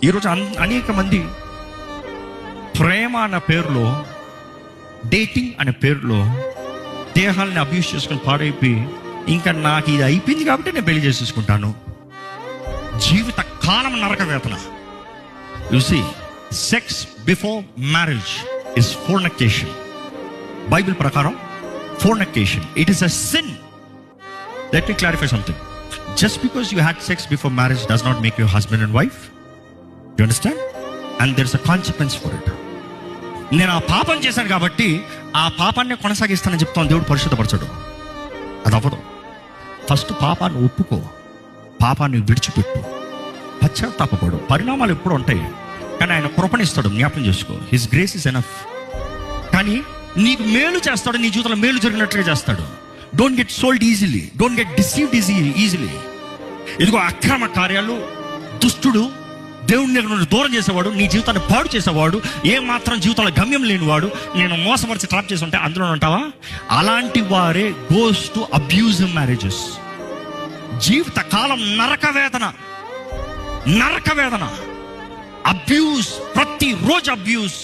ఈరోజు అనేక మంది ప్రేమ అన్న పేరులో, డేటింగ్ అనే పేరులో దేహాలను అబ్యూస్ చేసుకుని పాడైపోయి, ఇంకా నాకు ఇది అయిపోయింది కాబట్టి నేను పెళ్లి చేసేసుకుంటాను. జీవిత కాలం నరక వేతన. You see, sex before marriage is fornication. Bible ప్రకారం fornication, it is a sin. Let me clarify something. Just because you had sex before marriage does not make you husband and wife. You understand? And there is a consequence for it. నేను ఆ పాపం చేశాను కాబట్టి ఆ పాపాన్ని కొనసాగిస్తానని చెప్తాను. దేవుడు పరిశుద్ధపరచడు, అది అవ్వదు. ఫస్ట్ పాపాన్ని ఒప్పుకో, పాపాన్ని విడిచిపెట్టు, పశ్చాత్తాపడు. పరిణామాలు ఎప్పుడు ఉంటాయి, కానీ ఆయన కృపణిస్తాడు. జ్ఞాపకం చేసుకో, హిస్ గ్రేస్ ఇస్ ఎనఫ్. కానీ నీకు మేలు చేస్తాడు, నీ జీవితంలో మేలు జరిగినట్టుగా చేస్తాడు. Don't get sold easily, don't get deceived easily. ఇదిగో అక్రమ కార్యాలు, దుష్టుడు, దేవుని దగ్గర నుండి దూరం చేసేవాడు, నీ జీవితాన్ని పాడు చేసేవాడు, ఏ మాత్రం జీవితంలో గమ్యం లేనివాడు, నేను మోసపరిచి ట్రాప్ చేసి ఉంటే అందులో ఉంటావా? అలాంటి వారే గోస్ టు అబ్యూజివ్ మ్యారేజెస్. జీవిత కాలం నరక వేదన, అబ్యూస్, ప్రతిరోజు అబ్యూస్.